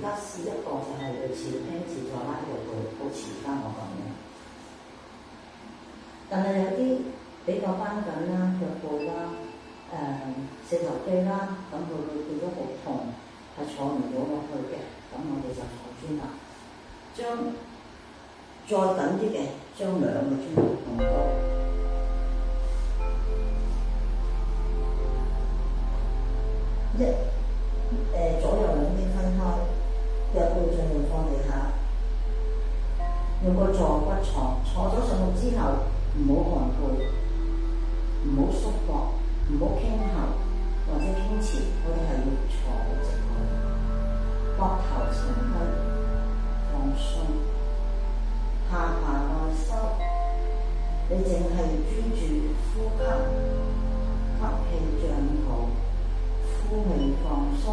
家試一個就係類似輕自在拉腳步，好似而家我咁樣。但係有啲比較繃緊啦、腳部啦、四頭肌啦，咁佢會變咗好痛，係坐唔到落去嘅。咁我哋就坐磚啦，將再緊啲嘅，將兩個磚頭咁高，左右兩邊分開，腳部盡量放地下，用個坐骨坐，坐咗上去之後，唔好寒背，唔好縮膊，唔好傾後或者傾前，我哋係要坐直佢，膊頭沉低，放鬆，下巴內收，你淨係專注呼吸，吸氣漲肚，呼氣放鬆。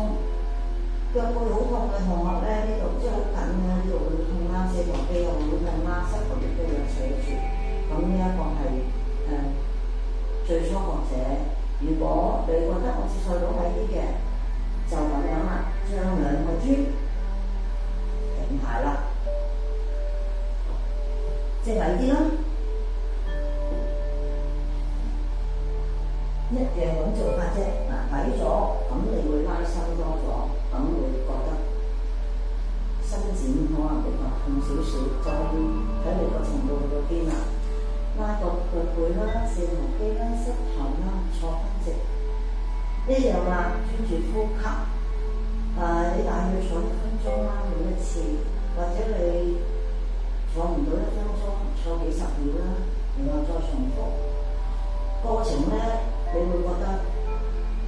腳背好痛嘅同學咧，呢度即係好緊啊，呢度會痛啦，四頭肌又會痛啦，膝頭亦都有扯住。咁呢一個係最初學者，如果你覺得我接受到位啲嘅，就咁樣啦，將兩個磚平排啦，即係矮啲啦，一樣咁做法啫。嗱，矮咗，咁你會拉伸多咗，咁會覺得伸展可能比較痛少少，就睇你個程度去到邊啦。拉個腳背啦、四頭肌啦、膝頭啦，坐翻直，一樣啦，專注呼吸。你大約坐1分鐘啦，每一次，或者你坐唔到1分鐘，坐幾十秒啦，然後再重複。過程咧，你會覺得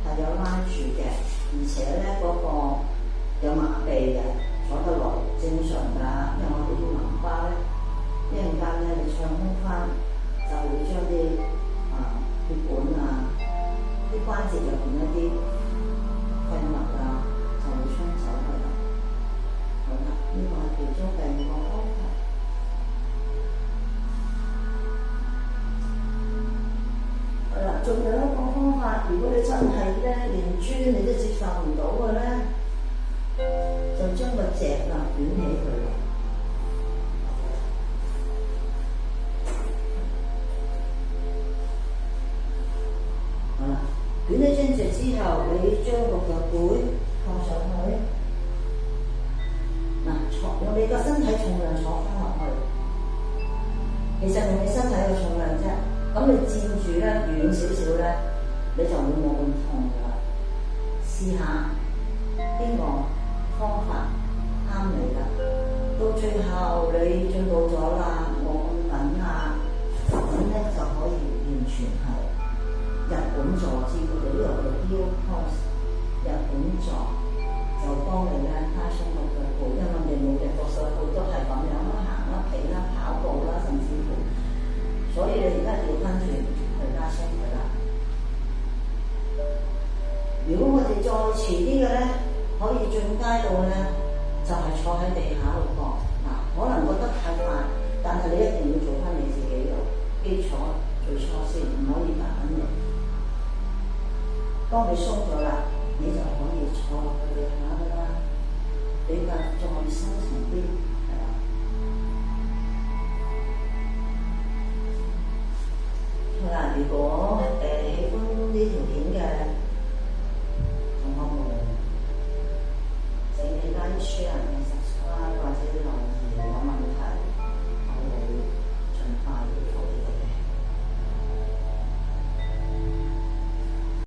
係有拉住嘅，而且咧嗰個有麻痹嘅，坐得耐正常㗎，因為我哋啲淋巴咧，一陣間咧你暢通翻，就會將啲血管啊、啲關節入邊一啲廢物啊，就會沖走㗎啦。好啦，呢個係其中第2個方法。係啦，仲有一個方法，如果你真係咧連磚你都接受唔到嘅咧，就將個脊捲起佢。好啦，捲起張脊之後，你將個腳背放上去，用你個身體重量坐翻落去。其實用你身體嘅重量啫。咁你佔住咧遠少少咧，你就會冇咁痛㗎啦。試下邊個方法啱你啦。到最後你進步咗啦，冇咁緊啊，咁咧就可以完全係日本坐姿。我哋呢度叫 heel pose， 日本坐就幫你咧拉鬆個腳部，因為我哋每日個手部都係咁樣啦，行啦、企啦、跑步啦，甚至乎。所以你而家調翻轉去拉伸佢啦。如果我哋再遲啲嘅咧，可以進階到咧，就係坐喺地下度噃。嗱，可能覺得太快，但係你一定要做翻你自己嘅基礎最初先，唔可以慢慢嚟。當你鬆咗啦，你就可以坐落去地下㗎啦，比較再深層啲。